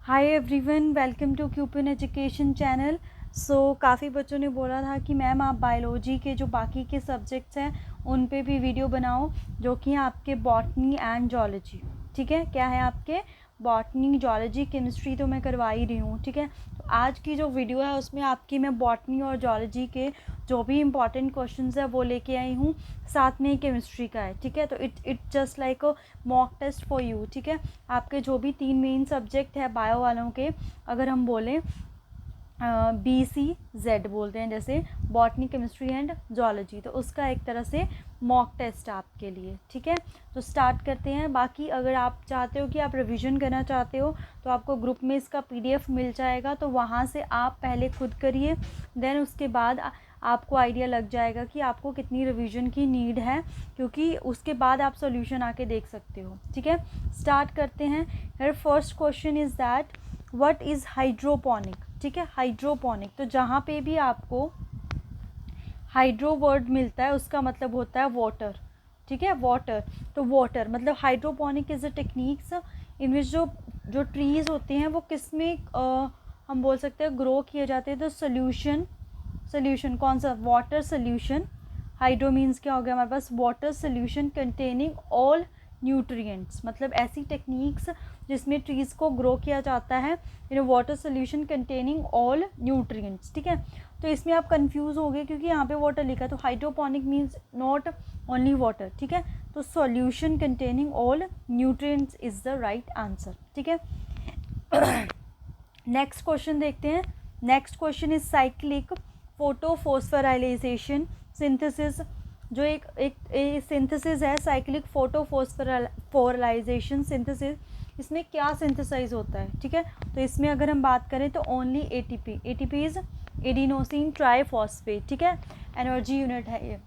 Hi everyone, welcome to क्यूपिन education channel. काफ़ी बच्चों ने बोला था कि मैम आप बायोलॉजी के जो बाकी के सब्जेक्ट्स हैं उन पे भी वीडियो बनाओ, जो कि हैं आपके बॉटनी एंड जूलॉजी। ठीक है, क्या है आपके बॉटनी, जूलॉजी, केमिस्ट्री तो मैं करवा ही रही हूँ। ठीक है, तो आज की जो वीडियो है उसमें आपकी मैं बॉटनी और जूलॉजी के जो भी इम्पॉर्टेंट क्वेश्चंस है वो लेके आई हूँ, साथ में केमिस्ट्री का है। ठीक है, तो it just like a mock test for you. ठीक है, आपके जो भी 3 मेन सब्जेक्ट है बायो वालों के, अगर हम बोलें BCZ बोलते हैं, जैसे बॉटनी, केमिस्ट्री एंड जूलॉजी, तो उसका एक तरह से मॉक टेस्ट आपके लिए। ठीक है, तो स्टार्ट करते हैं। बाकी अगर आप चाहते हो कि आप रिवीजन करना चाहते हो तो आपको ग्रुप में इसका PDF मिल जाएगा, तो वहाँ से आप पहले खुद करिए, देन उसके बाद आपको आइडिया लग जाएगा कि आपको कितनी रिवीजन की नीड है, क्योंकि उसके बाद आप सॉल्यूशन आके देख सकते हो। ठीक है, स्टार्ट करते हैं। Hair first question is that what is hydroponic. ठीक है, हाइड्रोपोनिक, तो जहाँ पे भी आपको हाइड्रो वर्ड मिलता है उसका मतलब होता है वाटर। ठीक है, वाटर, तो वाटर मतलब hydroponic is a techniques in which जो ट्रीज़ होते हैं वो किस में हम बोल सकते हैं ग्रो किए जाते हैं। तो सोल्यूशन कौन सा, वाटर सोल्यूशन। हाइड्रो मीन्स क्या हो गया हमारे पास, water solution containing all nutrients, मतलब ऐसी टेक्निक्स जिसमें ट्रीज़ को ग्रो किया जाता है in water solution containing all nutrients. ठीक है, तो इसमें आप कंफ्यूज हो गए क्योंकि यहाँ पे वाटर लिखा है, तो hydroponic means not only water. ठीक है, तो solution containing all nutrients is the right answer. ठीक है, नेक्स्ट क्वेश्चन देखते हैं। Next question is cyclic photophosphorylation synthesis. जो एक सिंथेसिस है, साइक्लिक फोटोफॉस्फोराइलेशन सिंथेसिस, इसमें क्या सिंथेसाइज होता है। ठीक है, तो इसमें अगर हम बात करें तो only ATP is adenosine triphosphate. ठीक है, एनर्जी यूनिट है ये।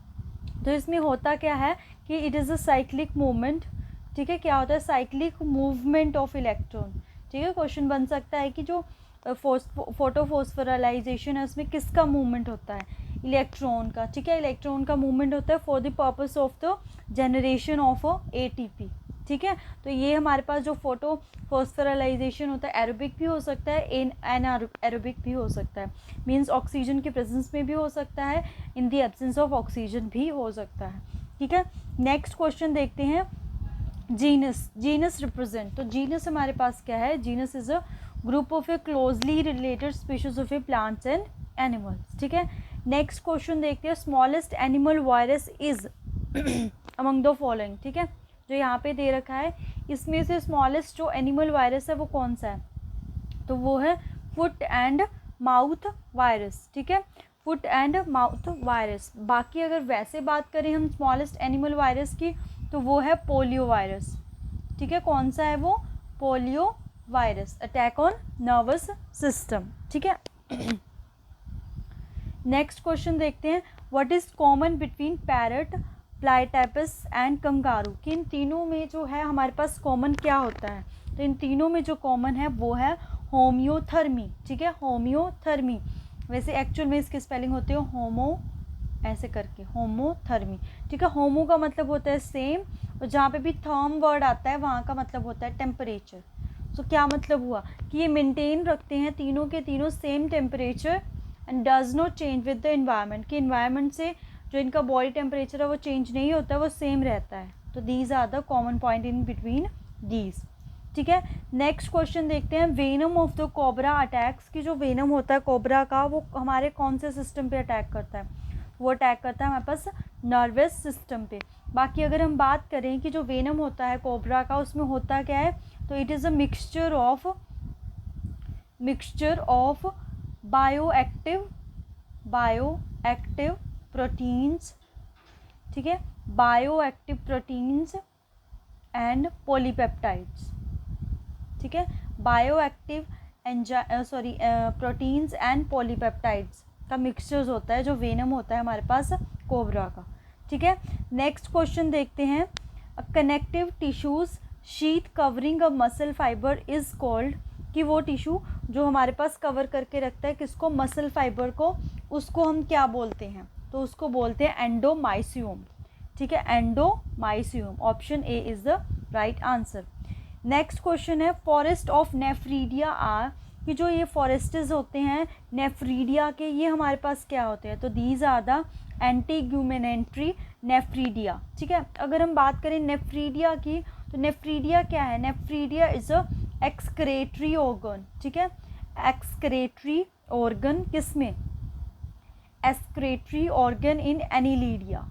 तो इसमें होता क्या है कि it is a cyclic movement. ठीक है, क्या होता है, साइक्लिक मूवमेंट ऑफ इलेक्ट्रॉन। ठीक है, क्वेश्चन बन सकता है कि जो फोटोफॉस्फोराइलेशन है उसमें किसका मूवमेंट होता है, इलेक्ट्रॉन का। ठीक है, इलेक्ट्रॉन का मूवमेंट होता है for the purpose of the generation of ATP। ठीक है, तो ये हमारे पास जो फोटोफॉस्फोराइलेशन होता है एरोबिक भी हो सकता है, एनारोबिक भी हो सकता है, मीन्स ऑक्सीजन के प्रेजेंस में भी हो सकता है, in the absence of oxygen भी हो सकता है। ठीक है, नेक्स्ट क्वेश्चन देखते हैं। जीनस रिप्रेजेंट, तो जीनस हमारे पास क्या है, genus is a group of A closely related species of A plants and animals. ठीक है, नेक्स्ट क्वेश्चन देखते हैं। Smallest animal virus is among the following. ठीक है, जो यहाँ पे दे रखा है इसमें से स्मॉलेस्ट जो एनिमल वायरस है वो कौन सा है, तो वो है फुट एंड माउथ वायरस। ठीक है, फुट एंड माउथ वायरस। बाकी अगर वैसे बात करें हम स्मॉलेस्ट एनिमल वायरस की, तो वो है पोलियो वायरस। ठीक है, कौन सा है वो, polio virus, attack on nervous system. ठीक है, नेक्स्ट क्वेश्चन देखते हैं। What is common between parrot, platypus and kangaroo, कि इन तीनों में जो है हमारे पास कॉमन क्या होता है, तो इन तीनों में जो कॉमन है वो है होम्योथर्मी। ठीक है, होम्योथर्मी, वैसे एक्चुअल में इसकी स्पेलिंग होती है होमो ऐसे करके, होमोथर्मी। ठीक है, होमो का मतलब होता है सेम, और जहाँ पे भी थर्म वर्ड आता है वहाँ का मतलब होता है टेम्परेचर। सो क्या मतलब हुआ कि ये मेंटेन रखते हैं तीनों के तीनों same temperature and does not change with the environment, कि इन्वायरमेंट से जो इनका बॉडी टेम्परेचर है वो चेंज नहीं होता है, वो सेम रहता है। तो these are the common point in between these. ठीक है, नेक्स्ट क्वेश्चन देखते हैं। Venom of the cobra attacks, की जो वेनम होता है कोबरा का वो हमारे कौन से सिस्टम पे अटैक करता है, वो अटैक करता है हमारे पास नर्वस सिस्टम पे। बाकी अगर हम बात करें कि जो वेनम होता है कोबरा का उसमें होता क्या है, तो it is a mixture of bioactive proteins. ठीक है, बायोएक्टिव प्रोटीन्स एंड पॉलीपेप्टाइड्स। ठीक है, बायोएक्टिव प्रोटीन्स एंड पॉलीपेप्टाइड्स का मिक्सचर्स होता है जो वेनम होता है हमारे पास कोबरा का। ठीक है, नेक्स्ट क्वेश्चन देखते हैं। Connective tissues sheet covering a muscle fibre is called, कि वो टिश्यू जो हमारे पास कवर करके रखता है किसको, मसल फाइबर को, उसको हम क्या बोलते हैं, तो उसको बोलते हैं एंडोमाइसियम। ठीक है, endomysium, option A is the right answer. Next question है फॉरेस्ट ऑफ नेफ्रीडिया आर, कि जो ये फॉरेस्ट्स होते हैं नेफ्रीडिया के, ये हमारे पास क्या होते हैं, तो दीज आर द एंटीग्यूमेनेंट्री नेफ्रीडिया। ठीक है, अगर हम बात करें नेफ्रीडिया की, तो नेफ्रीडिया क्या है, nephridia is a excretory organ. ठीक है, एक्सक्रेटरी ऑर्गन किसमें, excretory organ in Annelida,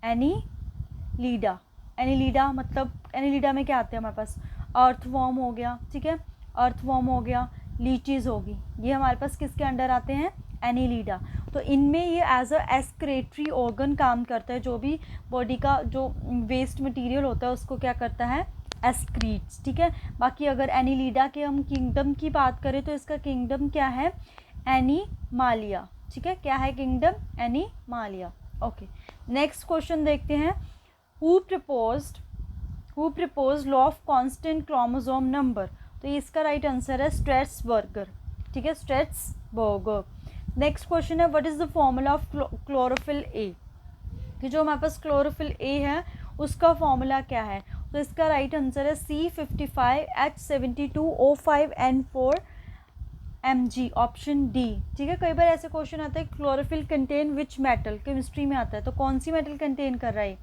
Annelida, Annelida मतलब एनीलिडा में क्या आते हैं हमारे पास, अर्थवॉर्म हो गया। ठीक है, अर्थवॉर्म हो गया, लीचीज होगी, ये हमारे पास किसके अंडर आते हैं, एनीलिडा। तो इनमें ये एज अ एक्सक्रेटरी ऑर्गन काम करता है, जो भी बॉडी का जो वेस्ट मटेरियल होता है उसको क्या करता है, एक्सक्रीट्स। ठीक है, बाकी अगर एनीलिडा के हम किंगडम की बात करें तो इसका किंगडम क्या है, एनिमालिया। ठीक है, क्या है kingdom, Animalia. Okay, next question देखते हैं, who proposed law of constant chromosome number, तो इसका राइट आंसर है स्ट्रैसबर्गर। ठीक है, स्ट्रैसबर्गर। नेक्स्ट क्वेश्चन है what is the formula of chlorophyll A, कि जो हमारे पास क्लोरोफिल ए है उसका फॉर्मूला क्या है, तो इसका राइट आंसर है C55H72O5N4 Mg, ऑप्शन डी। ठीक है, कई बार ऐसे क्वेश्चन आता है chlorophyll contain which metal, chemistry में आता है, तो कौन सी मेटल कंटेन कर रहा है,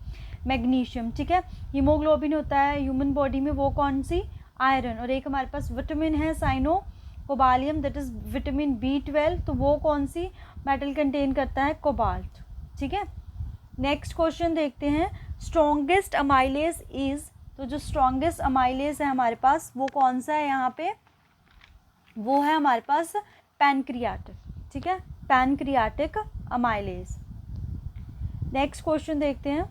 मैग्नीशियम। ठीक है, हीमोग्लोबिन होता है ह्यूमन बॉडी में, वो कौन सी, आयरन। और एक हमारे पास विटामिन है साइनोकोबालियम, दैट इज विटामिन B12, तो वो कौन सी मेटल कंटेन करता है, कोबाल्ट। ठीक है, नेक्स्ट क्वेश्चन देखते हैं, स्ट्रॉन्गेस्ट अमाइलेज इज, तो जो स्ट्रॉन्गेस्ट अमाइलेज है हमारे पास वो कौन सा है यहाँ पे, वो है हमारे पास पैनक्रियाटिक। ठीक है, पैनक्रियाटिक अमाइलेज। नेक्स्ट क्वेश्चन देखते हैं,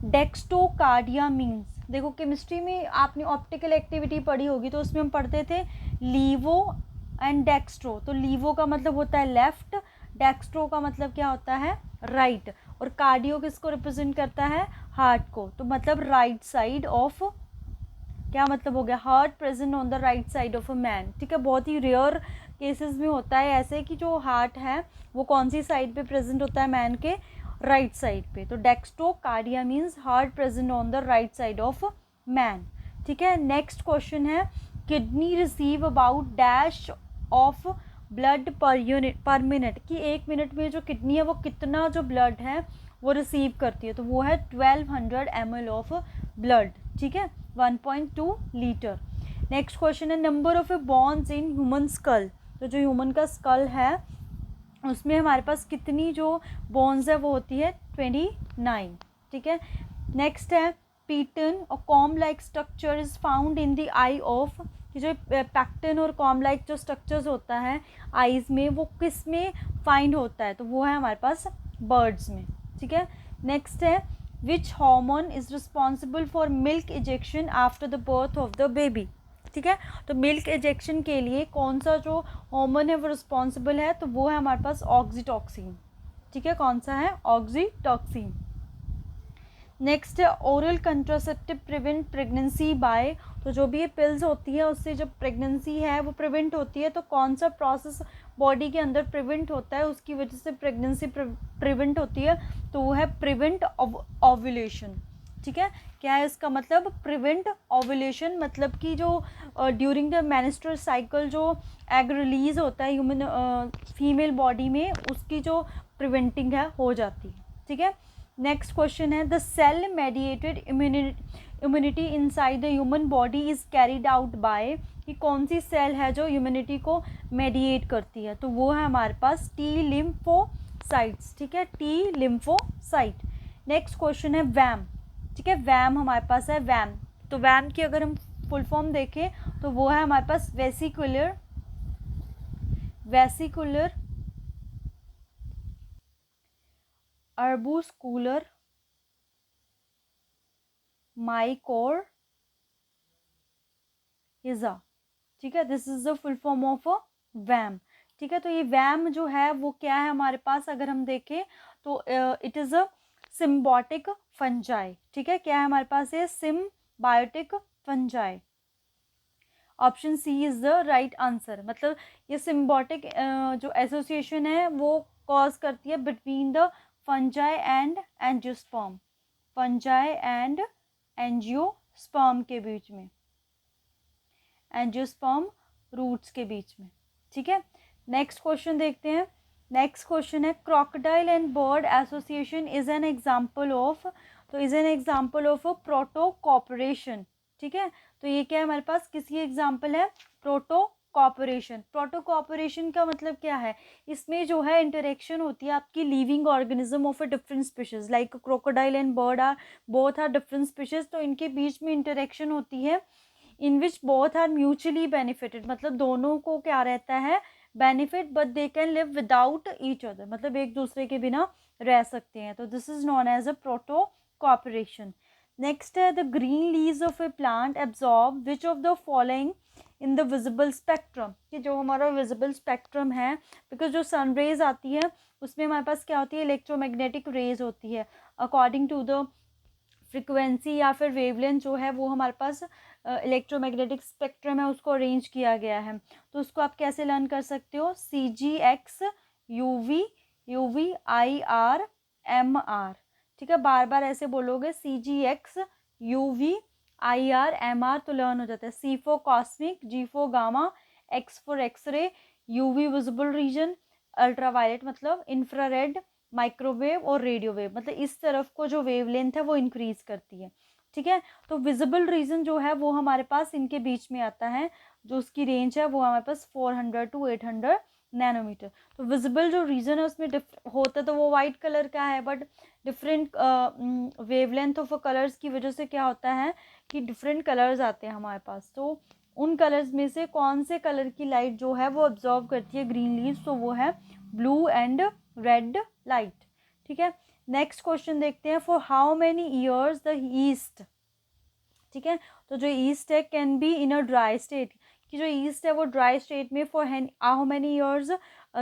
डेक्स्टोकार्डिया मीन्स, देखो केमिस्ट्री में आपने ऑप्टिकल एक्टिविटी पढ़ी होगी, तो उसमें हम पढ़ते थे लीवो एंड डेक्स्ट्रो, तो लीवो का मतलब होता है लेफ्ट, डेक्स्ट्रो का मतलब क्या होता है, राइट, और कार्डियो किसको रिप्रेजेंट करता है, हार्ट को, तो मतलब राइट साइड ऑफ, क्या मतलब हो गया, heart present on the right side of a man. ठीक है, बहुत ही रेयर केसेस में होता है ऐसे कि जो हार्ट है वो कौन सी साइड पे प्रेजेंट होता है, मैन के राइट साइड पे, तो dextrocardia means heart present on the right side of man. ठीक है, नेक्स्ट क्वेश्चन है, kidney receive about dash of blood per minute, कि एक मिनट में जो किडनी है वो कितना जो ब्लड है वो रिसीव करती है, तो वो है 1200 ml ऑफ ब्लड। ठीक है, 1.2 लीटर। नेक्स्ट क्वेश्चन है, number of A bones in human school, तो जो ह्यूमन का स्कल है उसमें हमारे पास कितनी जो बोन्स है वो होती है 29। ठीक है, नेक्स्ट है, पैटर्न और com like structure is found in the I of, कि जो पैक्टन और कॉम लाइक जो स्ट्रक्चर्स होता है आईज में वो किस में फाइंड होता है, तो वो है हमारे पास बर्ड्स में। ठीक है, नेक्स्ट है, which hormone is responsible for milk ejection after the birth of the baby. ठीक है, तो मिल्क इजेक्शन के लिए कौन सा जो हार्मोन है वो रिस्पॉन्सिबल है, तो वो है हमारे पास ऑक्सीटॉक्सिन। ठीक है, कौन सा है, ऑक्सीटॉक्सिन। नेक्स्ट है, oral contraceptive prevent pregnancy bye, तो जो भी ये पिल्स होती है उससे जब प्रेगनेंसी है वो प्रिवेंट होती है, तो कौन सा प्रोसेस बॉडी के अंदर प्रिवेंट होता है उसकी वजह से प्रेगनेंसी प्रिवेंट होती है, तो वो है प्रिवेंट ओव्यूलेशन। ठीक है, क्या है इसका मतलब, प्रिवेंट ओव्यूलेशन, मतलब कि जो ड्यूरिंग द मेंस्ट्रुअल साइकिल जो एग रिलीज होता है ह्यूमन फीमेल बॉडी में, उसकी जो प्रिवेंटिंग है हो जाती है। ठीक है, नेक्स्ट क्वेश्चन है, the cell mediated immunity inside the human body is carried out by, कि कौन सी सेल है जो इम्यूनिटी को मेडिएट करती है, तो वो है हमारे पास टी लिम्फोसाइट्स। ठीक है, टी लिम्फोसाइट। नेक्स्ट क्वेश्चन है, वैम। ठीक है, वैम हमारे पास है, वैम, तो वैम की अगर हम फुल फॉर्म देखें तो वो है हमारे पास वेसिकुलर arbuscular mycorrhiza। ठीक है, this is the full form of VAM. ठीक है, तो ये वैम जो है वो क्या है हमारे पास, अगर हम देखें तो it is a symbiotic fungi. ठीक है, क्या है हमारे पास, ये symbiotic fungi, option C is the right answer. मतलब ये सिम्बायोटिक जो एसोसिएशन है वो कॉज करती है between the fungi and angiosperm, fungi and angiosperm. Sperm के बीच में, एंजियोस्पर्म रूट्स के बीच में, ठीक है। नेक्स्ट क्वेश्चन देखते हैं। नेक्स्ट क्वेश्चन है crocodile and bird association is an example of, तो is an example of a protocooperation, ठीक है। तो ये क्या है हमारे पास, किसकी एग्जाम्पल है, प्रोटो कॉपरेशन। प्रोटो कॉपरेशन का मतलब क्या है, इसमें जो है इंटरेक्शन होती है आपकी living organism of a different species, like crocodile and bird are both are different species, तो इनके बीच में इंटरेक्शन होती है in which both are mutually benefited, मतलब दोनों को क्या रहता है, benefit, but they can live without each other, मतलब एक दूसरे के बिना रह सकते हैं, तो this is known as a protocooperation. Next है the green leaves of a plant absorb which of the following in the visible spectrum, कि जो हमारा विजिबल स्पेक्ट्रम है, बिकॉज जो सन रेज आती है उसमें हमारे पास क्या होती है, इलेक्ट्रोमैग्नेटिक रेज होती है, अकॉर्डिंग टू द फ्रिक्वेंसी या फिर वेवलेंथ जो है वो हमारे पास इलेक्ट्रोमैग्नेटिक स्पेक्ट्रम है उसको अरेंज किया गया है। तो उसको आप कैसे लर्न कर सकते हो, CGX UV UV IR MR, ठीक है, बार बार ऐसे बोलोगे CGX UV IR MR तो लर्न हो जाता है। C for cosmic, G for gamma, X for X ray, UV visible region, ultraviolet मतलब इंफ्रारेड, माइक्रोवेव और रेडियो वेव, मतलब इस तरफ को जो वेवलेंथ है वो इंक्रीज करती है, ठीक है। तो विजिबल रीजन जो है वो हमारे पास इनके बीच में आता है, जो उसकी रेंज है वो हमारे पास 400 to 800 नैनोमीटर। तो विजिबल जो रीजन है उसमें होता तो वो वाइट कलर का है, but different wavelength of colours की वजह से क्या होता है कि डिफरेंट कलर्स आते हैं हमारे पास, तो उन कलर्स में से कौन से कलर की लाइट जो है वो ऑब्जॉर्व करती है ग्रीन लीव्स, तो वो है ब्लू एंड रेड लाइट, ठीक है। नेक्स्ट क्वेश्चन देखते हैं, for how many years the east, ठीक है, तो जो ईस्ट है can be in a dry state, कि जो ईस्ट है वो ड्राई स्टेट में for how many years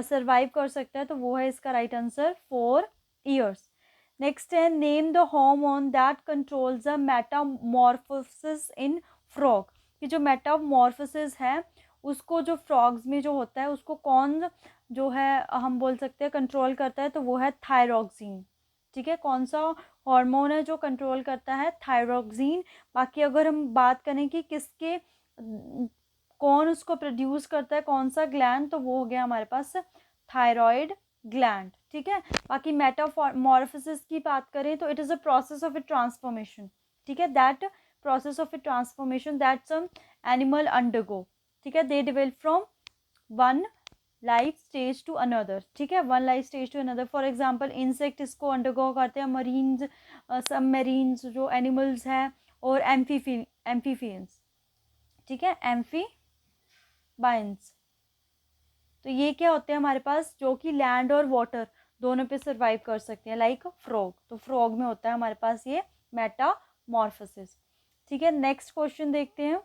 survive कर सकता है, तो वो है इसका राइट आंसर 4 ईयर्स। नेक्स्ट है name the hormone that controls the Metamorphosis in frog, कि जो मेटामॉर्फोसिस है उसको जो फ्रॉग्स में जो होता है उसको कौन जो है हम बोल सकते हैं कंट्रोल करता है, तो वो है थायरॉक्सिन, ठीक है। कौन सा हार्मोन है जो कंट्रोल करता है, थायरॉक्सिन। बाकी अगर हम बात करें कि किसके कौन उसको प्रोड्यूस करता है, कौन सा ग्लैंड, तो वो हो गया हमारे पास थायराइड ग्लैंड, ठीक है। बाकी मेटामॉर्फोसिस की बात करें तो it is a process of a transformation, ठीक है, that process of a transformation that some animal undergo, ठीक है, they develop from one life stage to another, ठीक है, one life stage to another. For example insect इसको undergo करते हैं, marines सब मेरीन्स जो एनिमल्स हैं, और एम्फीफियंस, ठीक है, एम्फीबाइंस, तो ये क्या होते हैं हमारे पास, जो कि लैंड और वाटर दोनों पे सर्वाइव कर सकते हैं, लाइक फ्रॉग, तो फ्रॉग में होता है हमारे पास ये मेटामॉर्फोसिस, ठीक है। नेक्स्ट क्वेश्चन देखते हैं,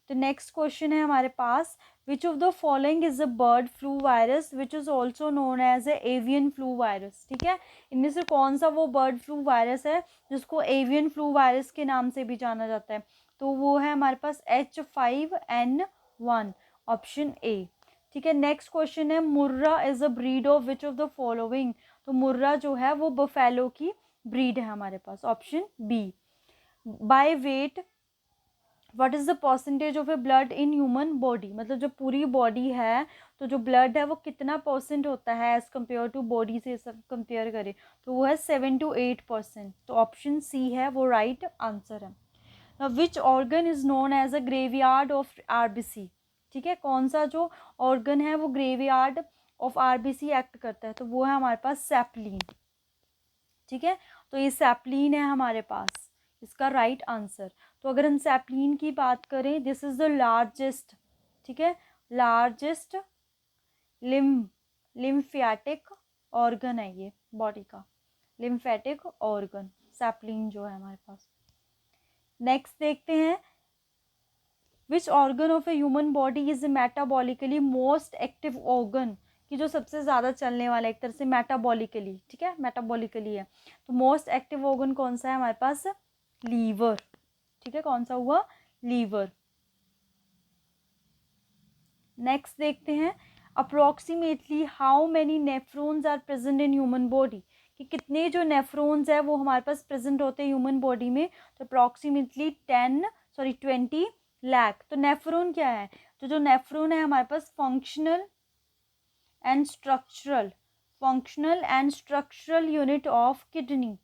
तो नेक्स्ट क्वेश्चन है हमारे पास, which of the following is a bird flu virus which is also known as a avian flu virus, ठीक है, इनमें से कौन सा वो बर्ड फ्लू वायरस है जिसको एवियन फ्लू वायरस के नाम से भी जाना जाता है, तो वो है हमारे पास H5N1, ऑप्शन ए, ठीक है। नेक्स्ट क्वेश्चन है, Murrah is a breed of which of the following, तो मुर्रा जो है वो बफेलो की ब्रीड है हमारे पास, option B. By weight what is the percentage of a blood in human body, मतलब जो पूरी बॉडी है तो जो ब्लड है वो कितना परसेंट होता है एज़ कम्पेयर टू बॉडी से सब कंपेयर करें, तो वो है 7 to 8%, तो ऑप्शन सी है वो राइट आंसर है। Which organ is known as a graveyard of RBC, ठीक है, कौन सा जो ऑर्गन है वो ग्रेवयार्ड ऑफ RBC एक्ट करता है, तो वो है हमारे पास सैप्लिन, ठीक है, तो ये सैप्लिन है हमारे पास इसका राइट आंसर। तो अगर हम सैप्लिन की बात करें, दिस इज द लार्जेस्ट, ठीक है, लार्जेस्ट लिम्फेटिक ऑर्गन है ये बॉडी का, लिम्फेटिक ऑर्गन सैप्लिन जो है हमारे पास। नेक्स्ट देखते हैं, which organ of a human body is metabolically most active organ, कि जो सबसे ज़्यादा चलने वाला एक तरह से मेटाबॉलिकली, ठीक है, मेटाबॉलिकली है, तो मोस्ट एक्टिव ऑर्गन कौन सा है हमारे पास, लीवर, ठीक है, कौन सा हुआ, लीवर। नेक्स्ट देखते हैं, approximately how many nephrons are present in human body, कि कितने जो नेफ्रॉन्स है वो हमारे पास प्रेजेंट होते हैं ह्यूमन बॉडी में। तो अप्रोक्सीमेटली 20 लाख। तो नेफ्रॉन क्या है, तो जो नेफ्रॉन है हमारे पास functional and structural unit of kidney,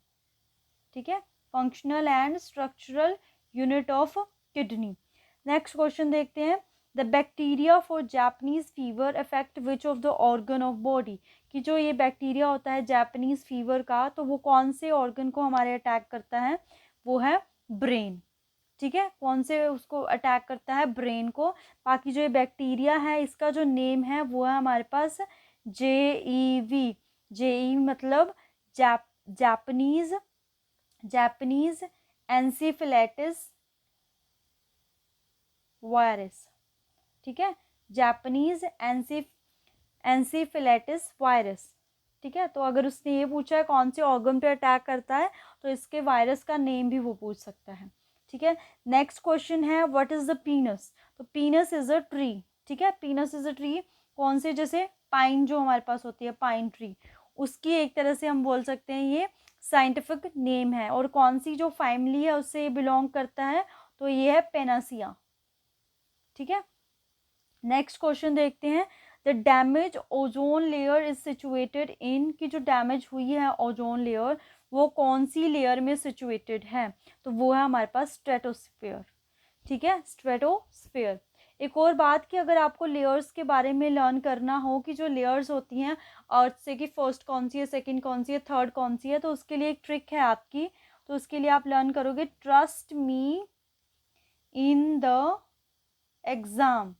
ठीक है, functional and structural unit of kidney. Next question देखते हैं, the bacteria for Japanese fever affect which of the organ of body, कि जो ये बैक्टीरिया होता है जापानीज फीवर का, तो वो कौन से ऑर्गन को हमारे अटैक करता है, वो है ब्रेन, ठीक है, कौन से उसको अटैक करता है, ब्रेन को। बाकी जो ये बैक्टीरिया है इसका जो नेम है वो है हमारे पास JEV, JEV मतलब जापानीज एनसीफिलेटिस वायरस, ठीक है, जापानीज एनसीफिलेटिस वायरस, ठीक है। तो अगर उसने ये पूछा है कौन से ऑर्गन पे अटैक करता है, तो इसके वायरस का नेम भी वो पूछ सकता है, ठीक है। नेक्स्ट क्वेश्चन है, व्हाट इज द पीनस, तो पीनस इज अ ट्री, ठीक है, पीनस इज अ ट्री, कौन से, जैसे पाइन जो हमारे पास होती है पाइन ट्री, उसकी एक तरह से हम बोल सकते हैं ये साइंटिफिक नेम है। और कौन सी जो फैमिली है उससे ये बिलोंग करता है, तो ये है पेनासिया, ठीक है। नेक्स्ट क्वेश्चन देखते हैं, the damage ozone layer is situated in, की जो डैमेज हुई है ओजोन लेयर वो कौन सी लेयर में सिचुएटेड है, तो वो है हमारे पास स्ट्रेटोस्फीयर, ठीक है, स्ट्रेटोस्फीयर। एक और बात कि अगर आपको लेयर्स के बारे में लर्न करना हो कि जो लेयर्स होती हैं अर्थ से, कि फर्स्ट कौन सी है, सेकंड कौन सी है, थर्ड कौन सी है, तो उसके लिए एक ट्रिक है आपकी, तो उसके लिए आप लर्न करोगे, trust me in the exam,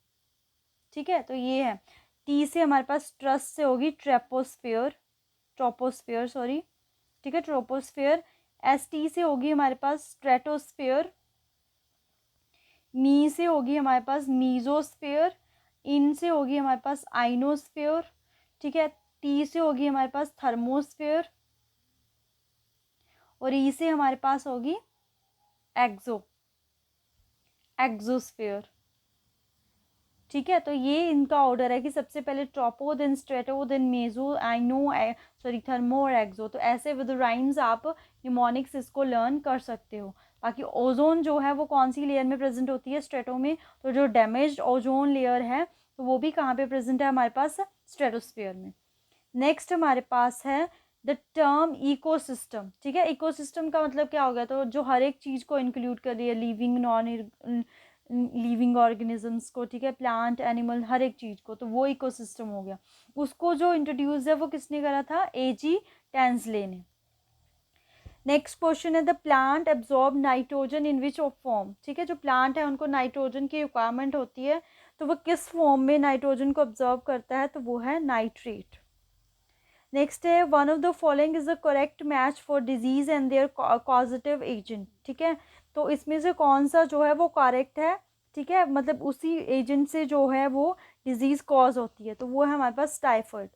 ठीक है। तो ये है, टी से हमारे पास ट्रस्ट से होगी ट्रोपोस्फियर सॉरी, ठीक है, ट्रोपोस्फियर। ST से होगी हमारे पास स्ट्रेटोस्फियर, मी से होगी हमारे पास मीजोस्फियर, इन से होगी हमारे पास आइनोस्फियर, ठीक है, टी से होगी हमारे पास थर्मोस्फियर, और ई से हमारे पास होगी एक्सोस्फियर, ठीक है। तो ये इनका ऑर्डर है कि सबसे पहले ट्रोपो, देन स्ट्रेटो, देन मेजो, आइनो, सॉरी थर्मो और एक्सो। तो ऐसे विद राइम्स आप निमोनिक्स इसको लर्न कर सकते हो। बाकी ओजोन जो है वो कौन सी लेयर में प्रेजेंट होती है, स्ट्रेटो में। तो जो डैमेज्ड ओजोन लेयर है तो वो भी कहाँ पे प्रेजेंट है हमारे पास, स्ट्रेटोस्फीयर में। नेक्स्ट हमारे पास है द टर्म इकोसिस्टम, ठीक है। इकोसिस्टम का मतलब क्या हो गया, तो जो हर एक चीज़ को इंक्लूड कर रही है, लिविंग नॉन लिविंग ऑर्गेनिजम्स को, ठीक है, प्लांट एनिमल हर एक चीज़ को, तो वो इकोसिस्टम हो गया। उसको जो इंट्रोड्यूस है वो किसने करा था, AG टैंसले ने। नेक्स्ट क्वेश्चन है, the plant absorb nitrogen in which of form, ठीक है, जो प्लांट है उनको नाइट्रोजन की रिक्वायरमेंट होती है, तो वो किस फॉर्म में नाइट्रोजन को ऑब्जॉर्व करता है, तो वो है नाइट्रेट। नेक्स्ट है, one of the following is the correct match for disease and their causative agent, ठीक है। तो इसमें से कौन सा जो है वो करेक्ट है, ठीक है, मतलब उसी एजेंट से जो है वो डिजीज कॉज होती है, तो वो है हमारे पास टाइफाइड,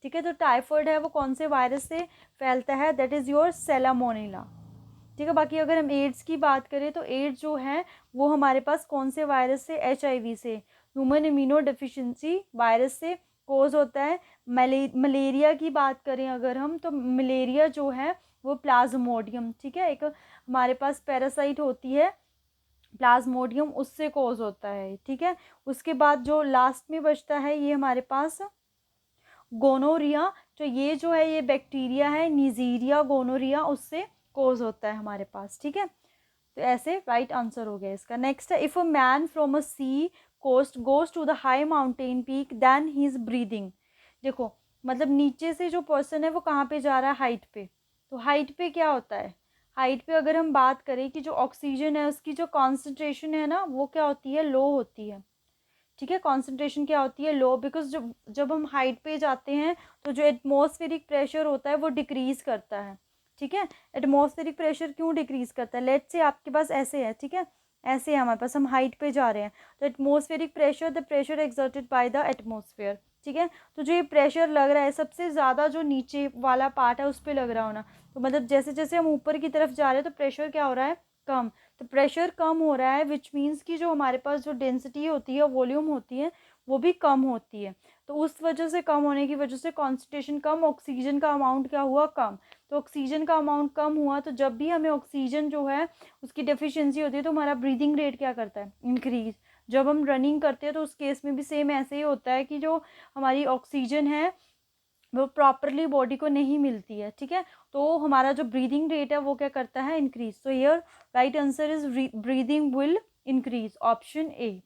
ठीक है। तो टाइफाइड है वो कौन से वायरस से फैलता है, दैट इज़ योर सैलामोनेला, ठीक है। बाकी अगर हम एड्स की बात करें तो एड्स जो है वो हमारे पास कौन से वायरस से, HIV से, ह्यूमन इम्यूनो डेफिशिएंसी वायरस से कोज होता है। मलेरिया की बात करें अगर हम, तो मलेरिया जो है वो प्लाज्मोडियम, ठीक है, एक हमारे पास पैरासाइट होती है प्लाज्मोडियम, उससे कोज होता है, ठीक है। उसके बाद जो लास्ट में बचता है ये हमारे पास गोनोरिया, तो ये जो है ये बैक्टीरिया है नीजीरिया गोनोरिया, उससे कोज होता है हमारे पास, ठीक है। तो ऐसे राइट आंसर हो गया इसका। नेक्स्ट है, if a man from a sea coast goes to the high mountain peak then he is breathing, देखो मतलब नीचे से जो पर्सन है वो कहाँ पे जा रहा है, हाइट पे। तो हाइट पे क्या होता है, हाइट पे अगर हम बात करें कि जो ऑक्सीजन है उसकी जो कॉन्सेंट्रेशन है ना वो क्या होती है, लो होती है, ठीक है। कॉन्सेंट्रेशन क्या होती है, लो, बिकॉज जब हम हाइट पे जाते हैं तो जो एटमॉस्फेरिक प्रेशर होता है वो डिक्रीज करता है, ठीक है। एटमॉस्फेरिक प्रेशर क्यों डिक्रीज करता है, लेट्स से आपके पास ऐसे है, ठीक है, ऐसे है हमारे पास, हम हाइट पे जा रहे हैं, तो atmospheric pressure, the pressure exerted by the atmosphere, ठीक है। तो जो ये प्रेशर लग रहा है सबसे ज़्यादा जो नीचे वाला पार्ट है उस पर लग रहा होना, तो मतलब जैसे जैसे हम ऊपर की तरफ जा रहे हैं तो प्रेशर क्या हो रहा है, कम। तो प्रेशर कम हो रहा है, विच मीन्स कि जो हमारे पास जो डेंसिटी होती है, वॉल्यूम होती है, वो भी कम होती है। तो उस वजह से, कम होने की वजह से कॉन्सेंट्रेशन कम, ऑक्सीजन का अमाउंट क्या हुआ, कम। तो ऑक्सीजन का अमाउंट कम हुआ, तो जब भी हमें ऑक्सीजन जो है उसकी डेफिशिएंसी होती है तो हमारा ब्रीदिंग रेट क्या करता है, इंक्रीज। जब हम रनिंग करते हैं तो उस केस में भी सेम ऐसे ही होता है कि जो हमारी ऑक्सीजन है वो प्रॉपरली बॉडी को नहीं मिलती है, ठीक है। तो हमारा जो ब्रीदिंग रेट है वो क्या करता है, इंक्रीज। तो here right answer is breathing will increase, option A,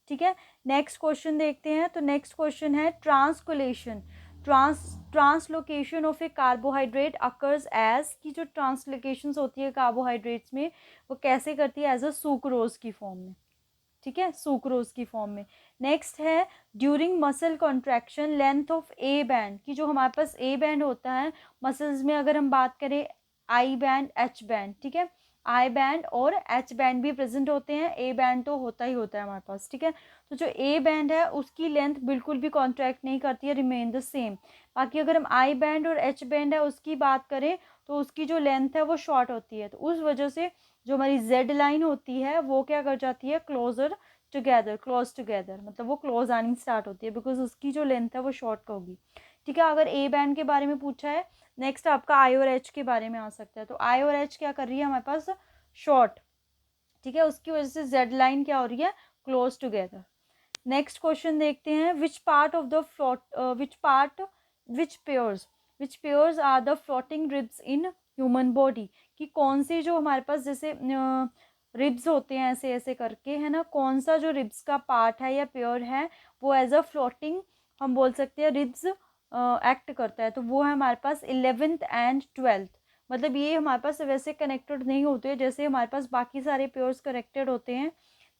ठीक है। नेक्स्ट क्वेश्चन देखते हैं। तो नेक्स्ट क्वेश्चन है translocation. Translocation of a carbohydrate occurs as, की जो ट्रांसलोकेशन होती है कार्बोहाइड्रेट्स में वो कैसे करती है, एज अ सुक्रोज की फॉर्म में, ठीक है, सुक्रोज की फॉर्म में। नेक्स्ट है during muscle contraction length of A band, की जो हमारे पास ए बैंड होता है मसल्स में, अगर हम बात करें आई बैंड, एच बैंड, ठीक है, आई बैंड और एच बैंड भी प्रेजेंट होते हैं, ए बैंड तो होता ही होता है हमारे पास, ठीक है। तो जो ए बैंड है उसकी लेंथ बिल्कुल भी कॉन्ट्रैक्ट नहीं करती है, रिमेन द सेम। बाकी अगर हम आई बैंड और एच बैंड है उसकी बात करें तो उसकी जो लेंथ है वो शॉर्ट होती है। तो उस वजह से जो हमारी जेड लाइन होती है वो क्या कर जाती है, क्लोजर टुगेदर, क्लोज टुगेदर, मतलब वो क्लोज आनी स्टार्ट होती है, बिकॉज उसकी जो लेंथ है वो शॉर्ट होगी, ठीक है। अगर ए बैंड के बारे में पूछा है, नेक्स्ट आपका आई और एच के बारे में आ सकता है। तो आई और एच क्या कर रही है हमारे पास, शॉर्ट, ठीक है, उसकी वजह से जेड लाइन क्या हो रही है, क्लोज टुगेदर। नेक्स्ट क्वेश्चन देखते हैं, which part of the which pairs are the floating ribs in human body, कि कौन सी जो हमारे पास जैसे रिब्स होते हैं ऐसे ऐसे करके, है ना, कौन सा जो रिब्स का पार्ट है या पेयर है वो एज अ फ्लोटिंग हम बोल सकते हैं रिब्स एक्ट करता है। तो वो है हमारे पास 11th एंड 12th, मतलब ये हमारे पास वैसे कनेक्टेड नहीं होते जैसे हमारे पास बाकी सारे पेयर्स कनेक्टेड होते हैं,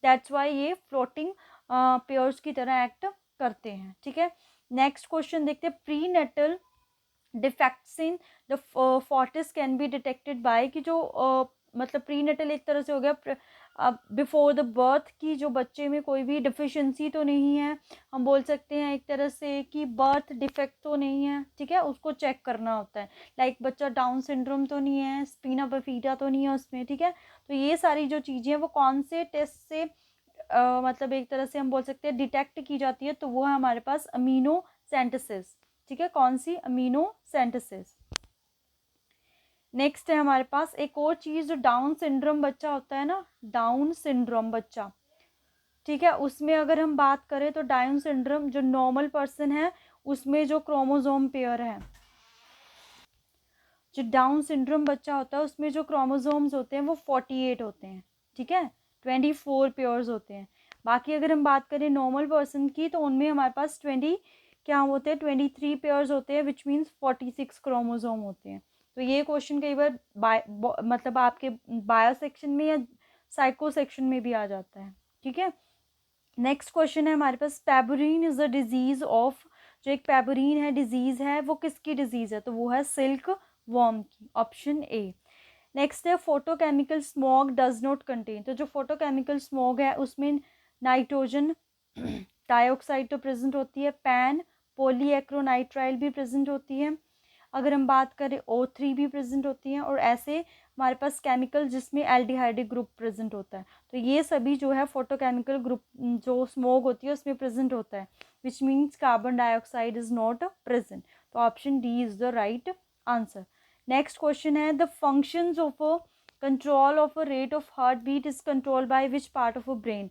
दैट्स वाई ये फ्लोटिंग पेयर्स की तरह एक्ट करते हैं, ठीक है। नेक्स्ट क्वेश्चन देखते हैं, prenatal defects in the foetus can be detected by, कि जो मतलब प्री नेटल एक तरह से हो गया बिफोर द बर्थ, की जो बच्चे में कोई भी डिफिशिएंसी तो नहीं है, हम बोल सकते हैं एक तरह से कि बर्थ डिफेक्ट तो नहीं है, ठीक है, उसको चेक करना होता है। लाइक बच्चा डाउन सिंड्रोम तो नहीं है, स्पीना बफीटा तो नहीं है उसमें, ठीक है। तो ये सारी जो चीज़ें हैं वो कौन से टेस्ट से मतलब एक तरह से हम बोल सकते हैं डिटेक्ट की जाती है, तो वो है हमारे पास अमीनो सेंटेसिस, ठीक है, कौन सी, अमीनो सेंटेसिस। नेक्स्ट है हमारे पास एक और चीज़, जो डाउन सिंड्रोम बच्चा होता है ना, डाउन सिंड्रोम बच्चा, ठीक है, उसमें अगर हम बात करें तो डाउन सिंड्रोम जो नॉर्मल पर्सन है उसमें जो क्रोमोसोम पेयर है, जो डाउन सिंड्रोम बच्चा होता है उसमें जो क्रोमोसोम्स होते हैं वो 48 होते हैं, ठीक है, 24 पेयर्स होते हैं। बाकी अगर हम बात करें नॉर्मल पर्सन की तो उनमें हमारे पास 20 क्या होते हैं, 23 पेयर्स होते हैं, विच मीन्स 46 क्रोमोसोम होते हैं। तो ये क्वेश्चन कई बार मतलब आपके बायो सेक्शन में या साइको सेक्शन में भी आ जाता है, ठीक है। नेक्स्ट क्वेश्चन है हमारे पास, pebrine is the disease of, जो एक पेबरीन है डिजीज है वो किसकी डिजीज है, तो वो है सिल्क वॉर्म की, ऑप्शन ए। नेक्स्ट है photochemical smog does not contain, तो जो फोटोकेमिकल स्मॉग है उसमें नाइट्रोजन डाइऑक्साइड तो प्रेजेंट होती है, पैन पॉलीएक्रोनाइट्राइल भी प्रेजेंट होती है, अगर हम बात करें O3 भी प्रेजेंट होती है, और ऐसे हमारे पास केमिकल जिसमें एल्डिहाइडिक ग्रुप प्रेजेंट होता है। तो ये सभी जो है फोटोकेमिकल ग्रुप जो स्मोक होती है उसमें प्रेजेंट होता है, which means carbon dioxide is not present. तो option D is the right answer. Next question है, the functions of a control of a rate of heart beat is control by which part of a brain,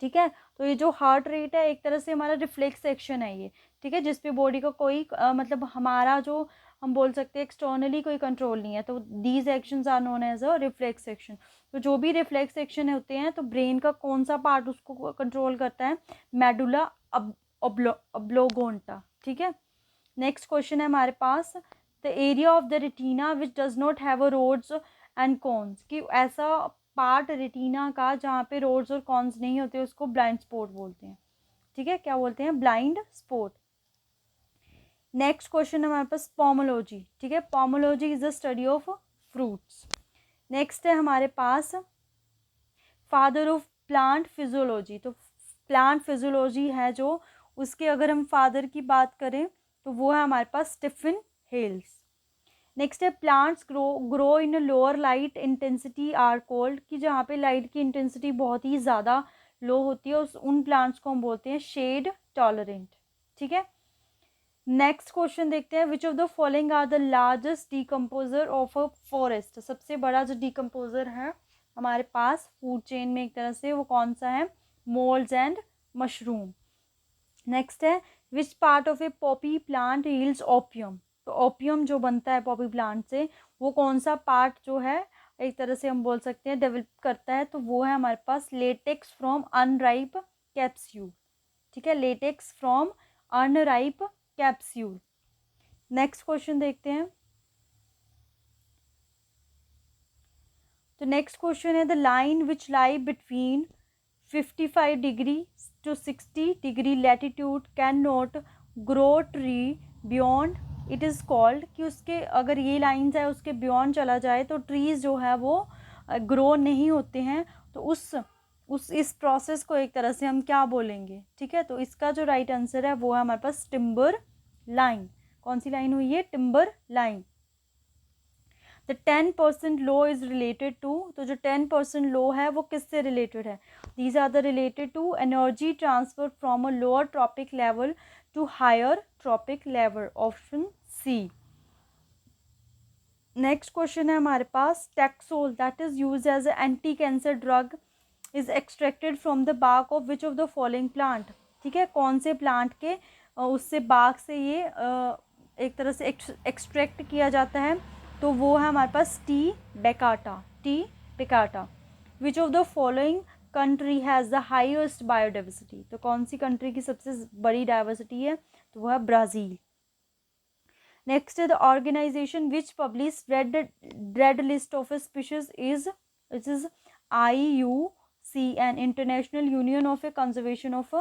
ठीक है। तो ये जो heart rate है एक तरह से हमारा रिफ्लेक्स एक्शन है ये, ठीक है, जिसपे बॉडी का कोई मतलब हमारा जो हम बोल सकते हैं एक्सटर्नली कोई कंट्रोल नहीं है, तो these actions are known as a reflex action. तो जो भी रिफ्लेक्स एक्शन होते हैं तो ब्रेन का कौन सा पार्ट उसको कंट्रोल करता है, मेडुला ऑब्लोंगेटा, ठीक है। नेक्स्ट क्वेश्चन है हमारे पास, the area of the retina which does not have a rods and cones, कि ऐसा पार्ट रेटिना का जहाँ पे रोड्स और कॉन्स नहीं होते उसको ब्लाइंड स्पॉट बोलते हैं, ठीक है, क्या बोलते हैं, ब्लाइंड स्पॉट। नेक्स्ट क्वेश्चन हमारे पास पोमोलॉजी, ठीक है, pomology is the study of fruits. Next है हमारे पास फादर ऑफ प्लांट फिजियोलॉजी, तो प्लांट फिजियोलॉजी है जो उसके अगर हम फादर की बात करें तो वो है हमारे पास स्टीफन हेल्स। नेक्स्ट है plants grow in lower light intensity are called, कि जहाँ पे लाइट की इंटेंसिटी बहुत ही ज़्यादा लो होती है उन प्लांट्स को हम बोलते हैं शेड टॉलरेंट। ठीक है, नेक्स्ट क्वेश्चन देखते हैं, which of the following are the largest decomposer of a forest. सबसे बड़ा जो डिकम्पोजर है हमारे पास फूड चेन में एक तरह से, वो कौन सा है, मोल्ड्स एंड मशरूम। नेक्स्ट है, विच part of A Poppy plant yields opium. तो ओपियम जो बनता है पॉपी प्लांट से, वो कौन सा पार्ट जो है एक तरह से हम बोल सकते हैं डेवलप करता है, तो वो है हमारे पास लेटेक्स फ्रॉम अनराइप कैप्सूल। ठीक है, latex from unripe capsule. Next question देखते हैं, तो नेक्स्ट क्वेश्चन है the line which lie between 55 degree to 60 degree latitude can not grow tree beyond it is called, कि उसके अगर ये लाइन्स है उसके बियॉन्ड चला जाए तो ट्रीज़ जो है वो ग्रो नहीं होते हैं, तो इस प्रोसेस को एक तरह से हम क्या बोलेंगे। ठीक है, तो इसका जो राइट आंसर है वो है हमारे पास टिम्बर लाइन। कौन सी लाइन हुई है, timber line. The 10% law is related to, तो जो 10% लो है वो किससे रिलेटेड है, these are the related to energy transfer from a lower trophic level to higher trophic level, option C. Next question है हमारे पास, taxol that is use as a anti cancer drug is extracted from the bark of which of the following plant. ठीक है, कौन से plant के उससे bark से ये एक तरह से एक्सट्रैक्ट किया जाता है, तो वो है हमारे पास T baccata. Which of the following country has the highest biodiversity, तो कौन सी कंट्री की सबसे बड़ी डाइवर्सिटी है, तो वो है ब्राज़ील। नेक्स्ट है the organisation which publish red list of species is IUCN, international union of a conservation of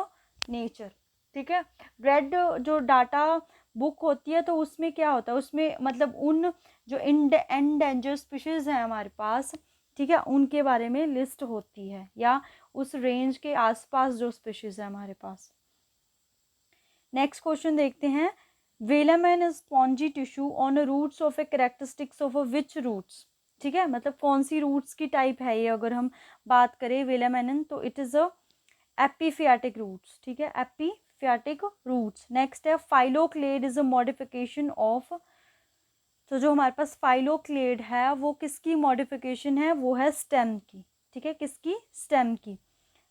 nature. ठीक है, रेड जो डाटा बुक होती है तो उसमें क्या होता है, उसमें मतलब उन जो एंडेंजर स्पीशीज़ हैं हमारे पास, ठीक है, उनके बारे में लिस्ट होती है, या उस रेंज के आसपास जो स्पीशीज़ है हमारे पास। नेक्स्ट क्वेश्चन देखते हैं, velamen is spongy tissue on roots of a characteristics of a which roots. ठीक है, मतलब कौन सी रूट्स की टाइप है ये, अगर हम बात करें वेलामेनन, तो इट इज़ अ एपीफियाटिक रूट्स। ठीक है, एपीफियाटिक रूट्स। नेक्स्ट है phylloclade is a modification of, तो जो हमारे पास फाइलोक्लेड है वो किसकी मॉडिफिकेशन है, वो है स्टेम की। ठीक है, किसकी, स्टेम की।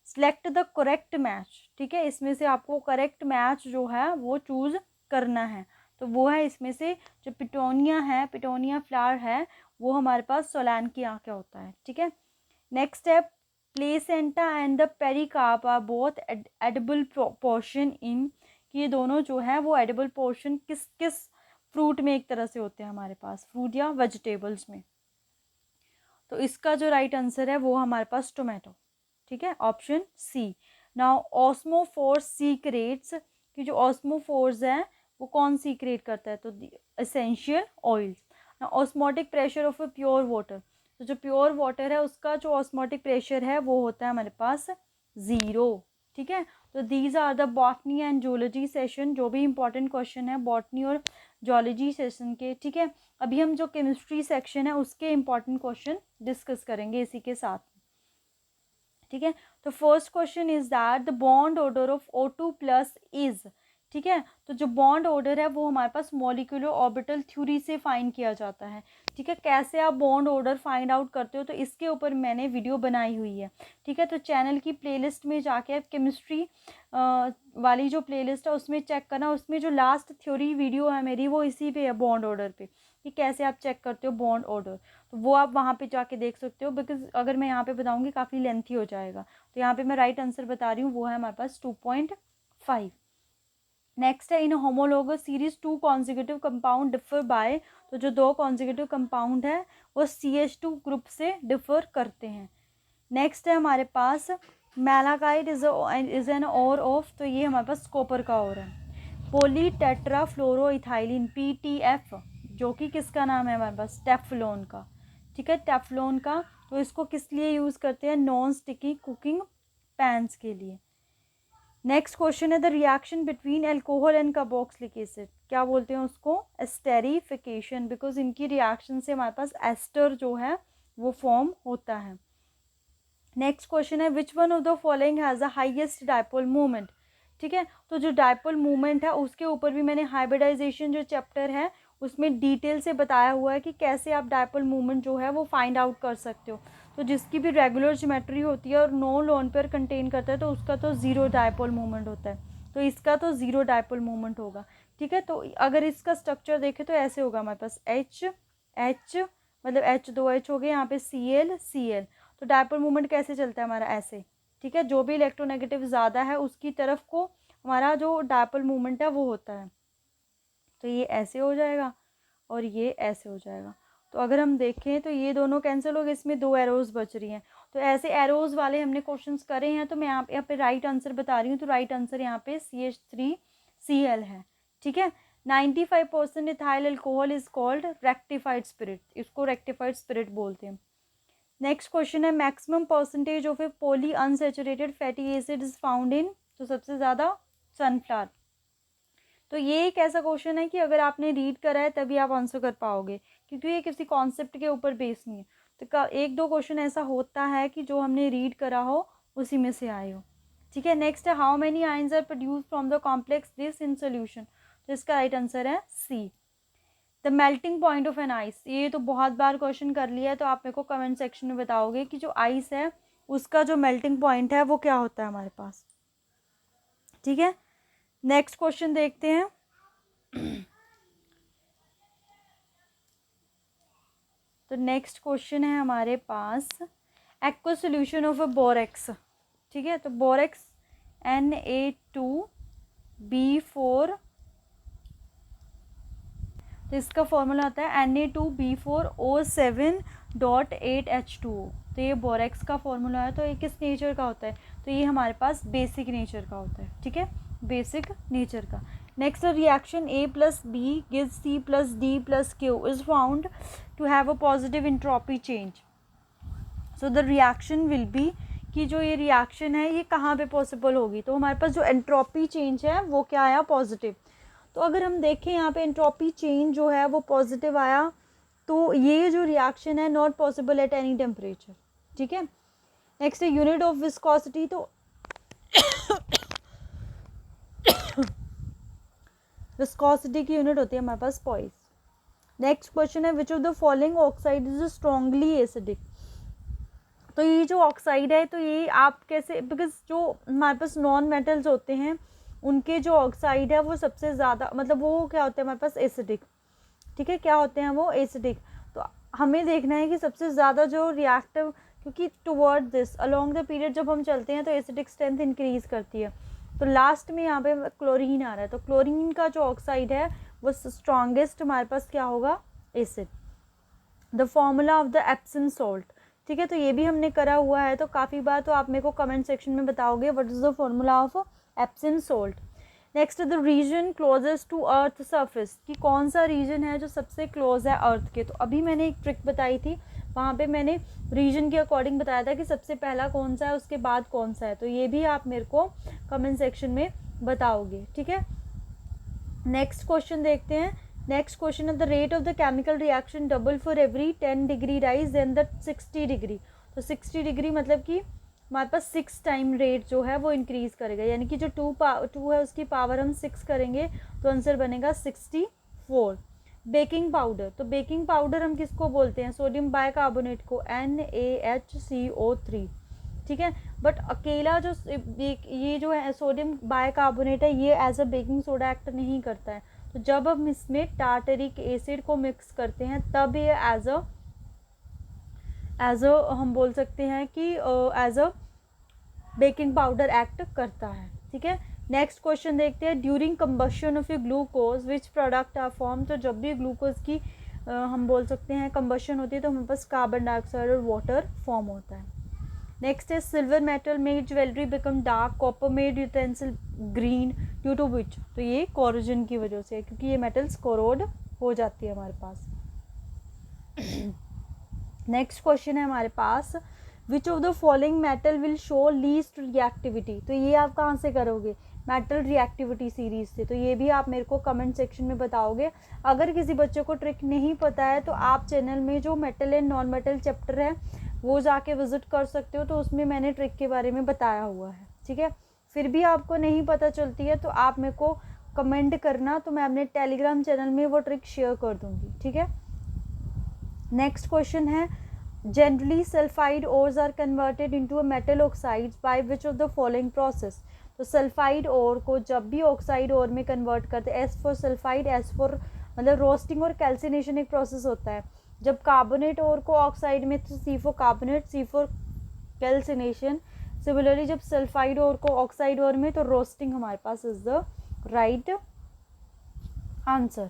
Select the correct match. ठीक है, इसमें से आपको करेक्ट मैच जो है वो चूज़ करना है, तो वो है इसमें से जो पिटोनिया है, पिटोनिया फ्लावर है, वो हमारे पास सोलान की आँखें होता है। ठीक है, नेक्स्ट है placenta and the pericarp are both edible portion in, कि ये दोनों जो है वो एडिबल पोर्शन किस किस फ्रूट में एक तरह से होते हैं हमारे पास, फ्रूट या वेजिटेबल्स में, तो इसका जो राइट आंसर है वो हमारे पास टोमेटो। ठीक है, ऑप्शन सी। नाउ ऑस्मोफोर्स सीक्रेट्स, कि जो ऑस्मोफोर्स है वो कौन सीक्रेट करता है, तो essential oils. Now osmotic pressure of a pure water, तो जो प्योर वाटर है उसका जो ऑस्मोटिक प्रेशर है वो होता है हमारे पास 0। ठीक है, तो these are the botany and zoology session, जो भी इंपॉर्टेंट क्वेश्चन है बॉटनी और जूलॉजी सेशन के। ठीक है, अभी हम जो केमिस्ट्री सेक्शन है उसके इंपॉर्टेंट क्वेश्चन डिस्कस करेंगे इसी के साथ। ठीक है, तो first question is that the bond order of O2+ is. ठीक है, तो जो बॉन्ड ऑर्डर है वो हमारे पास मॉलिक्यूलर ऑर्बिटल थ्योरी से फाइंड किया जाता है। ठीक है, कैसे आप बॉन्ड ऑर्डर फाइंड आउट करते हो, तो इसके ऊपर मैंने वीडियो बनाई हुई है। ठीक है, तो चैनल की प्लेलिस्ट में जाके आप केमिस्ट्री वाली जो प्लेलिस्ट है उसमें चेक करना, उसमें जो लास्ट थ्योरी वीडियो है मेरी वो इसी पे है, बॉन्ड ऑर्डर पे, कि कैसे आप चेक करते हो बॉन्ड ऑर्डर, तो वो आप वहाँ पे जाके देख सकते हो, बिकॉज अगर मैं यहाँ पे बताऊँगी काफ़ी लेंथी हो जाएगा, तो यहाँ पे मैं राइट आंसर बता रही हूँ, वो है हमारे पास 2.5। नेक्स्ट है in homologous series 2 consecutive compound differ by, तो जो 2 कॉन्जिक्यूटिव कंपाउंड है वो CH2 ग्रुप से डिफर करते हैं। नेक्स्ट है हमारे पास malachite is an ore of, तो ये हमारे पास कॉपर का ओर है। पॉलीटेट्राफ्लोरोइथाइलिन PTF, जो कि किसका नाम है हमारे पास, टेफ्लॉन का। ठीक है, टेफ्लॉन का, तो इसको किस लिए यूज़ करते हैं, नॉन स्टिकी कुकिंग पैंस के लिए। नेक्स्ट क्वेश्चन है the reaction between alcohol and carboxylic acid, क्या बोलते हैं उसको, एस्टेरिफिकेशन, बिकॉज इनकी रिएक्शन से हमारे पास एस्टर जो है वो फॉर्म होता है। नेक्स्ट क्वेश्चन है which one of the following has the highest dipole moment. ठीक है, तो जो डायपोल मोमेंट है उसके ऊपर भी मैंने हाइब्रिडाइजेशन जो चैप्टर है उसमें डिटेल से बताया हुआ है कि कैसे आप डायपोल मोमेंट जो है वो फाइंड आउट कर सकते हो। तो जिसकी भी रेगुलर ज्योमेट्री होती है और नो लोन पेयर कंटेन करता है तो उसका तो ज़ीरो डायपोल मोमेंट होता है, तो इसका तो ज़ीरो डायपोल मोमेंट होगा। ठीक है, तो अगर इसका स्ट्रक्चर देखें तो ऐसे होगा हमारे पास एच एच, मतलब एच दो एच हो गए, यहाँ पे सी एल सी एल, तो डायपोल मोमेंट कैसे चलता है हमारा ऐसे। ठीक है, जो भी इलेक्ट्रोनेगेटिव ज़्यादा है उसकी तरफ को हमारा जो डायपोल मोमेंट है वो होता है। तो ये ऐसे हो जाएगा और ये ऐसे हो जाएगा। तो अगर हम देखें तो ये दोनों कैंसिल हो गए, इसमें दो एरोज बच रही हैं। तो ऐसे एरोज वाले हमने क्वेश्चंस करे हैं, तो मैं यहाँ पे राइट आंसर बता रही हूँ। तो राइट आंसर यहाँ पे CH3Cl है। ठीक है, 95% ethyl alcohol is called rectified spirit, इसको रेक्टिफाइड स्पिरिट बोलते हैं। नेक्स्ट क्वेश्चन है maximum percentage of A poly unsaturated fatty acid is found in, तो सबसे ज़्यादा सनफ्लावर। तो ये एक ऐसा क्वेश्चन है कि अगर आपने रीड करा है तभी आप आंसर कर पाओगे, क्योंकि ये किसी कॉन्सेप्ट के ऊपर बेस नहीं है। तो एक दो क्वेश्चन ऐसा होता है कि जो हमने रीड करा हो उसी में से आए हो। ठीक है, नेक्स्ट है how many ions are produce from the complex this in solution, तो इसका राइट आंसर है C. The melting point of an ice, ये तो बहुत बार क्वेश्चन कर लिया है, तो आप मेरे को कमेंट सेक्शन में बताओगे कि जो आइस है उसका जो मेल्टिंग पॉइंट है वो क्या होता है हमारे पास। ठीक है, नेक्स्ट क्वेश्चन देखते हैं। तो नेक्स्ट क्वेश्चन है हमारे पास aqueous solution of a borax. ठीक है, तो बोरेक्स Na2B4, तो इसका फॉर्मूला आता है Na2B4O7.8H2O। तो ये बोरेक्स का फॉर्मूला है। तो ये किस नेचर का होता है, तो ये हमारे पास बेसिक नेचर का होता है। ठीक है, बेसिक नेचर का। Next reaction A+B gives C+D+Q is found to have a positive entropy change. So the reaction will be कि जो ये रिएक्शन है ये कहाँ पे पॉसिबल होगी, तो हमारे पास जो एंट्रोपी चेंज है वो क्या आया, पॉजिटिव। तो अगर हम देखें यहाँ पे एंट्रोपी चेंज जो है वो पॉजिटिव आया, तो ये जो रिएक्शन है not possible at any temperature. ठीक है, नेक्स्ट है यूनिट ऑफ विस्कोसिटी, तो विस्कोसिटी की यूनिट होती है हमारे पास पॉइस। नेक्स्ट क्वेश्चन है विच of the following oxide is strongly acidic. तो ये जो ऑक्साइड है तो ये आप कैसे, बिकॉज जो हमारे पास नॉन मेटल्स होते हैं उनके जो ऑक्साइड है वो सबसे ज़्यादा, मतलब वो क्या होते हैं हमारे पास, एसिडिक। ठीक है, क्या होते हैं वो, एसिडिक। तो हमें देखना है कि सबसे ज़्यादा जो रिएक्टिव, क्योंकि toward this along the period जब हम चलते हैं तो एसिडिक स्ट्रेंथ इंक्रीज करती है। तो लास्ट में यहाँ पे क्लोरीन आ रहा है, तो क्लोरीन का जो ऑक्साइड है वो स्ट्रॉन्गेस्ट हमारे पास क्या होगा, acid. The formula of the Epsom salt, ठीक है, तो ये भी हमने करा हुआ है तो काफ़ी बार, तो आप मेरे को कमेंट सेक्शन में बताओगे what is the formula of Epsom salt. Next the region closest to earth surface, कि कौन सा रीजन है जो सबसे क्लोज है अर्थ के। तो अभी मैंने एक ट्रिक बताई थी, वहाँ पे मैंने रीजन के अकॉर्डिंग बताया था कि सबसे पहला कौन सा है उसके बाद कौन सा है, तो ये भी आप मेरे को कमेंट सेक्शन में बताओगे। ठीक है, नेक्स्ट क्वेश्चन देखते हैं। नेक्स्ट क्वेश्चन है the rate of the chemical reaction double for every 10 degree rise then the 60 degree. तो 60 डिग्री मतलब कि हमारे पास 6 टाइम रेट जो है वो इंक्रीज़ करेगा, यानी कि जो 2 है उसकी पावर हम 6 करेंगे तो आंसर बनेगा 64। बेकिंग पाउडर, तो बेकिंग पाउडर हम किसको बोलते हैं, सोडियम बाइकार्बोनेट को, NaHCO3। ठीक है, बट अकेला जो ये जो है सोडियम बाइकार्बोनेट है ये as a baking soda act नहीं करता है। तो जब हम इसमें टार्टरिक एसिड को मिक्स करते हैं तब ये एज अ हम बोल सकते हैं कि as a baking powder act करता है। ठीक है, नेक्स्ट क्वेश्चन देखते हैं। During combustion of a glucose which product are form, तो जब भी ग्लूकोज की हम बोल सकते हैं कंबशन होती है तो हमारे पास कार्बन डाइऑक्साइड और वाटर फॉर्म होता है। नेक्स्ट है silver metal made jewellery become dark, copper made utensil green due to which, तो ये कोरोजन की वजह से है, क्योंकि ये मेटल्स कोरोड हो जाती है हमारे पास। नेक्स्ट क्वेश्चन है हमारे पास which of the following metal will show least reactivity, तो ये आप कहाँ से करोगे, मेटल रिएक्टिविटी सीरीज से। तो ये भी आप मेरे को कमेंट सेक्शन में बताओगे। अगर किसी बच्चे को ट्रिक नहीं पता है तो आप चैनल में जो metal and non metal chapter है वो जाके विजिट कर सकते हो, तो उसमें मैंने ट्रिक के बारे में बताया हुआ है, ठीक है। फिर भी आपको नहीं पता चलती है तो आप मेरे को कमेंट करना, तो मैं अपने टेलीग्राम चैनल में वो ट्रिक शेयर कर दूंगी, ठीक है। नेक्स्ट क्वेश्चन है, generally sulphide ores are converted into a metal oxides by which of the following process. तो सल्फाइड ओर को जब भी ऑक्साइड ओर में कन्वर्ट करते हैं, S for sulphide, S for मतलब रोस्टिंग और कैल्सिनेशन एक प्रोसेस होता है। जब कार्बोनेट ओर को ऑक्साइड में, तो C for carbonate, C for calcination. Similarly जब सल्फाइड ओर को ऑक्साइड ओर में, तो रोस्टिंग हमारे पास इज द राइट आंसर,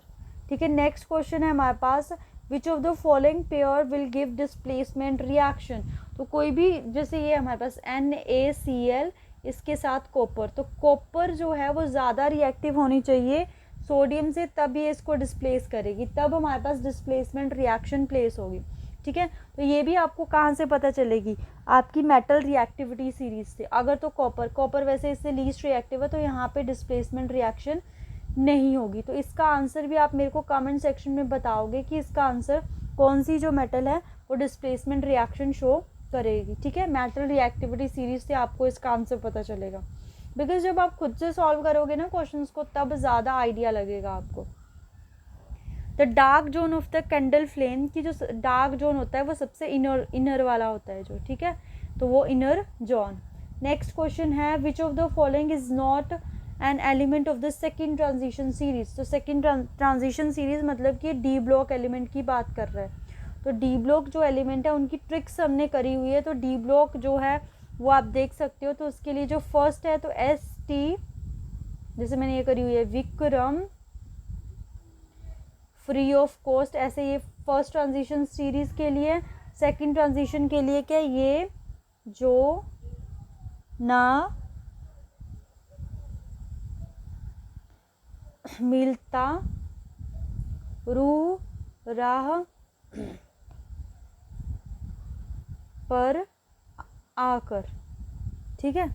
ठीक है। नेक्स्ट क्वेश्चन है हमारे पास, which of the following pair will give displacement reaction. तो कोई भी, जैसे ये हमारे पास NaCl इसके साथ कॉपर, तो कॉपर जो है वो ज़्यादा रिएक्टिव होनी चाहिए सोडियम से, तब ये इसको डिस्प्लेस करेगी, तब हमारे पास डिस्प्लेसमेंट रिएक्शन प्लेस होगी, ठीक है। तो ये भी आपको कहाँ से पता चलेगी, आपकी मेटल रिएक्टिविटी सीरीज से। अगर तो कॉपर वैसे इससे लीस्ट रिएक्टिव है, तो यहाँ पे डिस्प्लेसमेंट रिएक्शन नहीं होगी। तो इसका आंसर भी आप मेरे को कमेंट सेक्शन में बताओगे कि इसका आंसर कौन सी जो मेटल है वो डिस्प्लेसमेंट रिएक्शन शो करेगी, ठीक है। मेटल रिएक्टिविटी सीरीज से आपको इसका आंसर पता चलेगा, बिकॉज जब आप खुद से सॉल्व करोगे ना क्वेश्चंस को, तब ज़्यादा आइडिया लगेगा आपको। The dark zone of the candle flame की जो डार्क जोन होता है वो सबसे इनर वाला होता है जो, ठीक है, तो वो इनर जोन। नेक्स्ट क्वेश्चन है, विच of the following is not an element of the second transition series. तो सेकेंड ट्रांजिशन सीरीज मतलब कि डी ब्लॉक एलिमेंट की बात कर रहा है। तो डी ब्लॉक जो एलिमेंट है उनकी ट्रिक्स हमने करी हुई है, तो डी ब्लॉक जो है वो आप देख सकते हो। तो उसके लिए जो फर्स्ट है तो ST, जैसे मैंने ये करी हुई है विक्रम, फ्री ऑफ कॉस्ट, ऐसे ये फर्स्ट ट्रांजिशन सीरीज के लिए। सेकंड ट्रांजिशन के लिए क्या, ये जो ना मिलता रू राह पर आकर, ठीक है,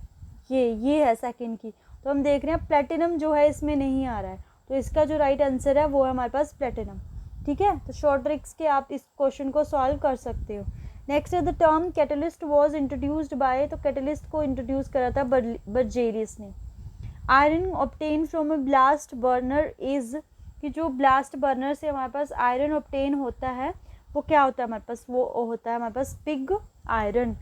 ये है सेकंड की। तो हम देख रहे हैं प्लेटिनम जो है इसमें नहीं आ रहा है, तो इसका जो राइट आंसर है वो है हमारे पास प्लेटिनम, ठीक है। तो शॉर्ट ट्रिक्स के आप इस क्वेश्चन को सॉल्व कर सकते हो। नेक्स्ट है the term catalyst was introduced by, तो कैटलिस्ट को इंट्रोड्यूस करा था बर्जेलियस ने। Iron obtain from a blast burner is, कि जो ब्लास्ट बर्नर से हमारे पास आयरन ऑब्टेन होता है वो क्या होता है हमारे पास, वो होता है हमारे पास pig iron.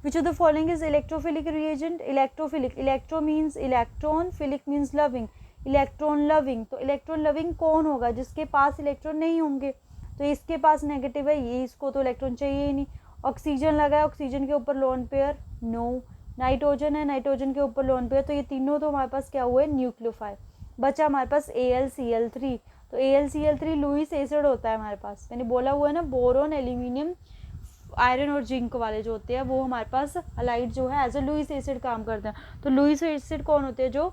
Which of the following is electrophilic reagent. Electrophilic, electro means electron, philic means loving, electron loving. तो इलेक्ट्रॉन लविंग कौन होगा, जिसके पास इलेक्ट्रॉन नहीं होंगे, तो इसके पास नेगेटिव है, ये इसको तो इलेक्ट्रॉन चाहिए ही नहीं। ऑक्सीजन लगा है, ऑक्सीजन के ऊपर लोन पेयर, नो। नाइट्रोजन है, नाइट्रोजन के ऊपर लोन पेयर, तो ये तीनों तो हमारे पास क्या हुए, न्यूक्लियोफाइल। बचा हमारे पास AlCl3, तो AlCl3 लुईस एसिड होता है हमारे पास, मैंने बोला हुआ है ना, बोरोन, एल्यूमिनियम, आयरन और जिंक वाले जो होते हैं वो हमारे पास अलाइड जो है एज ए लुईस एसिड काम करते हैं। तो लुईस एसिड कौन होते हैं, जो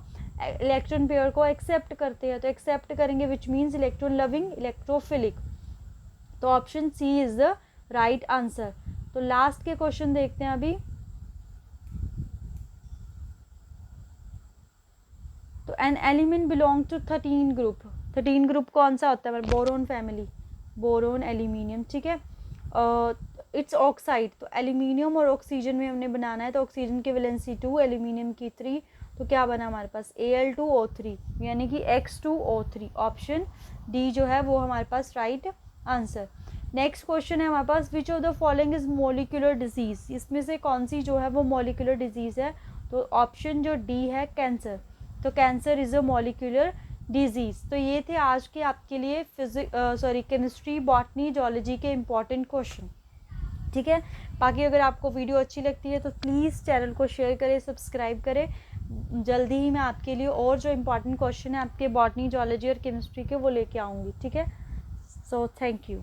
इलेक्ट्रॉन पेयर को एक्सेप्ट करते हैं, तो एक्सेप्ट करेंगे which means electron loving, electrophilic. तो option C is the right answer. तो लास्ट के क्वेश्चन देखते हैं अभी। तो an element belong to 13 group, 13 group कौन सा होता है, बोरोन फैमिली, बोरोन, एल्यूमिनियम, ठीक है। इट्स ऑक्साइड, तो एल्यूमिनियम और ऑक्सीजन में हमने बनाना है, तो ऑक्सीजन की वैलेंसी 2, एल्यूमिनियम की 3, तो क्या बना हमारे पास Al2O3 यानी कि X2O3। ऑप्शन D जो है वो हमारे पास राइट आंसर। नेक्स्ट क्वेश्चन है हमारे पास, which of the following is molecular disease. इसमें से कौन सी जो है वो मोलिकुलर डिजीज है, तो ऑप्शन जो D है कैंसर। तो cancer is a molecular disease. तो ये थे आज के आपके लिए केमिस्ट्री, बॉटनी, जूलॉजी के इंपॉर्टेंट क्वेश्चन, ठीक है। बाकी अगर आपको वीडियो अच्छी लगती है तो प्लीज़ चैनल को शेयर करें, सब्सक्राइब करें। जल्दी ही मैं आपके लिए और जो इंपॉर्टेंट क्वेश्चन है आपके बॉटनी, जूलॉजी और केमिस्ट्री के वो लेके आऊँगी, ठीक है। So thank you.